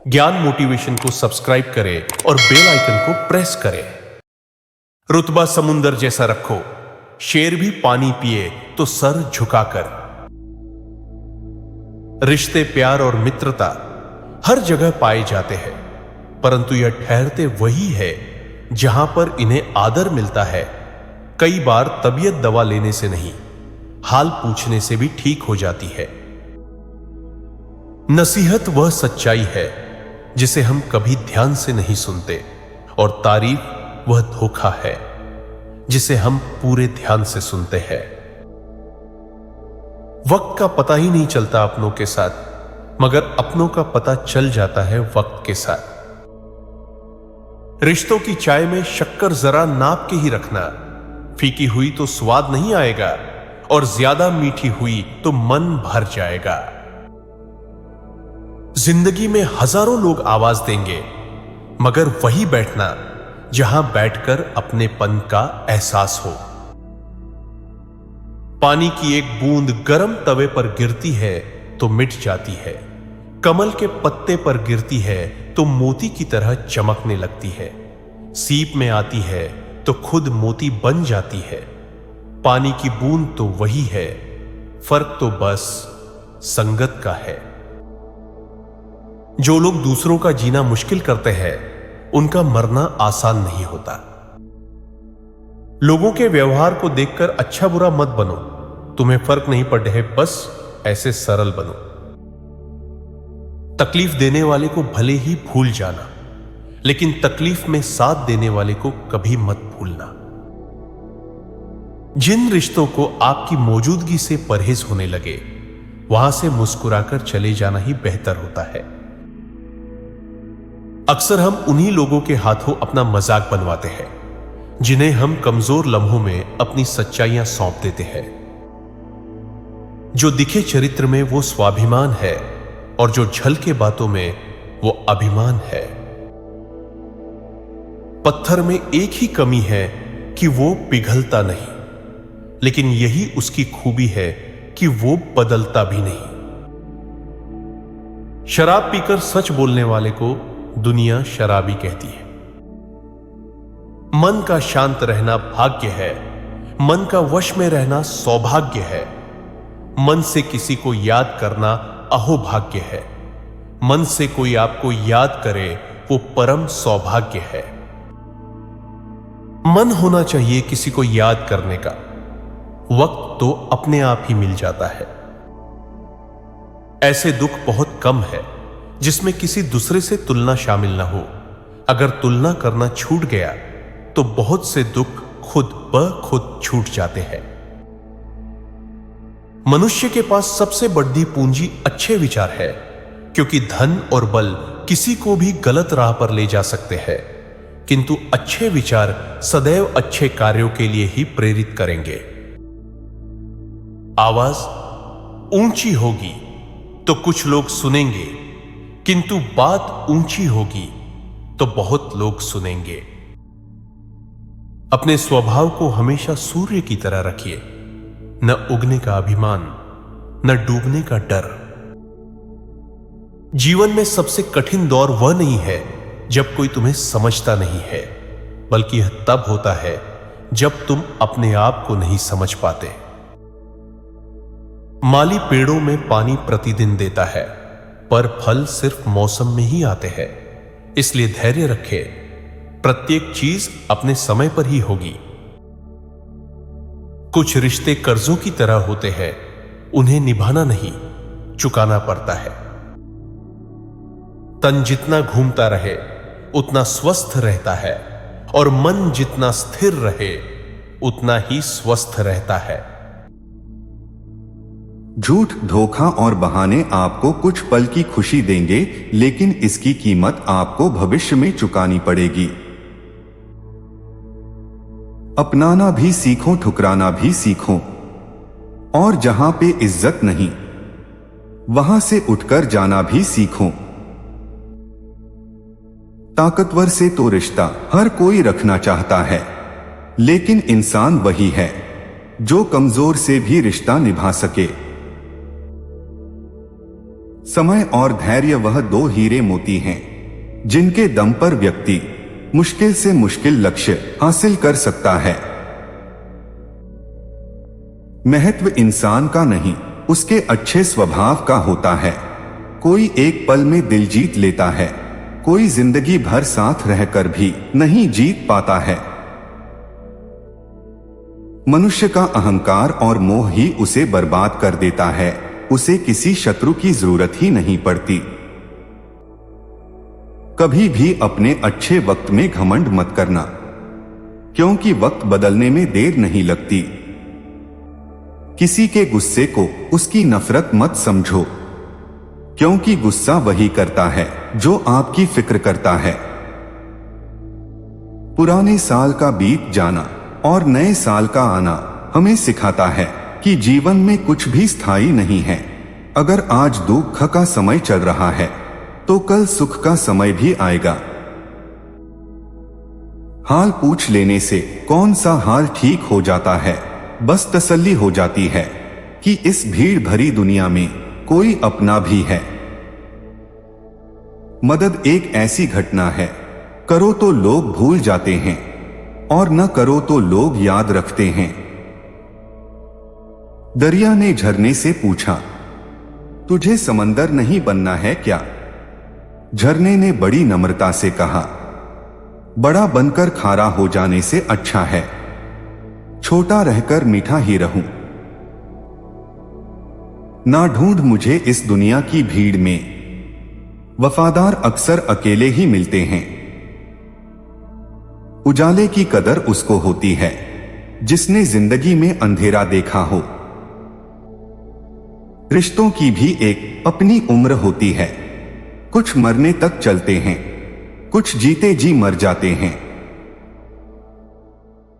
ज्ञान मोटिवेशन को सब्सक्राइब करें और बेल आइकन को प्रेस करें। रुतबा समुंदर जैसा रखो, शेर भी पानी पिए तो सर झुकाकर। रिश्ते, प्यार और मित्रता हर जगह पाए जाते हैं, परंतु यह ठहरते वही है जहां पर इन्हें आदर मिलता है। कई बार तबीयत दवा लेने से नहीं, हाल पूछने से भी ठीक हो जाती है। नसीहत वह सच्चाई है जिसे हम कभी ध्यान से नहीं सुनते, और तारीफ वह धोखा है जिसे हम पूरे ध्यान से सुनते हैं। वक्त का पता ही नहीं चलता अपनों के साथ, मगर अपनों का पता चल जाता है वक्त के साथ। रिश्तों की चाय में शक्कर जरा नाप के ही रखना, फीकी हुई तो स्वाद नहीं आएगा और ज्यादा मीठी हुई तो मन भर जाएगा। जिंदगी में हजारों लोग आवाज देंगे, मगर वही बैठना जहां बैठकर अपनेपन का एहसास हो। पानी की एक बूंद गर्म तवे पर गिरती है तो मिट जाती है, कमल के पत्ते पर गिरती है तो मोती की तरह चमकने लगती है, सीप में आती है तो खुद मोती बन जाती है। पानी की बूंद तो वही है, फर्क तो बस संगत का है। जो लोग दूसरों का जीना मुश्किल करते हैं, उनका मरना आसान नहीं होता। लोगों के व्यवहार को देखकर अच्छा बुरा मत बनो, तुम्हें फर्क नहीं पड़ रहे, बस ऐसे सरल बनो। तकलीफ देने वाले को भले ही भूल जाना, लेकिन तकलीफ में साथ देने वाले को कभी मत भूलना। जिन रिश्तों को आपकी मौजूदगी से परहेज होने लगे, वहां से मुस्कुराकर चले जाना ही बेहतर होता है। अक्सर हम उन्हीं लोगों के हाथों अपना मजाक बनवाते हैं जिन्हें हम कमजोर लम्हों में अपनी सच्चाइयां सौंप देते हैं। जो दिखे चरित्र में वो स्वाभिमान है, और जो झलके बातों में वो अभिमान है। पत्थर में एक ही कमी है कि वो पिघलता नहीं, लेकिन यही उसकी खूबी है कि वो बदलता भी नहीं। शराब पीकर सच बोलने वाले को दुनिया शराबी कहती है। मन का शांत रहना भाग्य है, मन का वश में रहना सौभाग्य है। मन से किसी को याद करना अहोभाग्य है, मन से कोई आपको याद करे वो परम सौभाग्य है। मन होना चाहिए किसी को याद करने का, वक्त तो अपने आप ही मिल जाता है। ऐसे दुख बहुत कम है जिसमें किसी दूसरे से तुलना शामिल ना हो। अगर तुलना करना छूट गया तो बहुत से दुख खुद ब खुद छूट जाते हैं। मनुष्य के पास सबसे बड़ी पूंजी अच्छे विचार है, क्योंकि धन और बल किसी को भी गलत राह पर ले जा सकते हैं, किंतु अच्छे विचार सदैव अच्छे कार्यों के लिए ही प्रेरित करेंगे। आवाज ऊंची होगी तो कुछ लोग सुनेंगे, किंतु बात ऊंची होगी तो बहुत लोग सुनेंगे। अपने स्वभाव को हमेशा सूर्य की तरह रखिए, न उगने का अभिमान, न डूबने का डर। जीवन में सबसे कठिन दौर वह नहीं है जब कोई तुम्हें समझता नहीं है, बल्कि यह तब होता है जब तुम अपने आप को नहीं समझ पाते। माली पेड़ों में पानी प्रतिदिन देता है, पर फल सिर्फ मौसम में ही आते हैं। इसलिए धैर्य रखें, प्रत्येक चीज अपने समय पर ही होगी। कुछ रिश्ते कर्जों की तरह होते हैं, उन्हें निभाना नहीं, चुकाना पड़ता है। तन जितना घूमता रहे उतना स्वस्थ रहता है, और मन जितना स्थिर रहे उतना ही स्वस्थ रहता है। झूठ, धोखा और बहाने आपको कुछ पल की खुशी देंगे, लेकिन इसकी कीमत आपको भविष्य में चुकानी पड़ेगी। अपनाना भी सीखो, ठुकराना भी सीखो, और जहां पे इज्जत नहीं, वहां से उठकर जाना भी सीखो। ताकतवर से तो रिश्ता हर कोई रखना चाहता है, लेकिन इंसान वही है जो कमजोर से भी रिश्ता निभा सके। समय और धैर्य वह दो हीरे मोती हैं जिनके दम पर व्यक्ति मुश्किल से मुश्किल लक्ष्य हासिल कर सकता है। महत्व इंसान का नहीं, उसके अच्छे स्वभाव का होता है। कोई एक पल में दिल जीत लेता है, कोई जिंदगी भर साथ रहकर भी नहीं जीत पाता है। मनुष्य का अहंकार और मोह ही उसे बर्बाद कर देता है। उसे किसी शत्रु की जरूरत ही नहीं पड़ती। कभी भी अपने अच्छे वक्त में घमंड मत करना, क्योंकि वक्त बदलने में देर नहीं लगती। किसी के गुस्से को उसकी नफरत मत समझो, क्योंकि गुस्सा वही करता है जो आपकी फिक्र करता है। पुराने साल का बीत जाना और नए साल का आना हमें सिखाता है कि जीवन में कुछ भी स्थायी नहीं है। अगर आज दुख का समय चल रहा है तो कल सुख का समय भी आएगा। हाल पूछ लेने से कौन सा हाल ठीक हो जाता है, बस तसल्ली हो जाती है कि इस भीड़ भरी दुनिया में कोई अपना भी है। मदद एक ऐसी घटना है, करो तो लोग भूल जाते हैं और न करो तो लोग याद रखते हैं। दरिया ने झरने से पूछा, तुझे समंदर नहीं बनना है क्या? झरने ने बड़ी नम्रता से कहा, बड़ा बनकर खारा हो जाने से अच्छा है छोटा रहकर मीठा ही रहूं। ना ढूंढ मुझे इस दुनिया की भीड़ में, वफादार अक्सर अकेले ही मिलते हैं। उजाले की कदर उसको होती है जिसने जिंदगी में अंधेरा देखा हो। रिश्तों की भी एक अपनी उम्र होती है, कुछ मरने तक चलते हैं, कुछ जीते जी मर जाते हैं।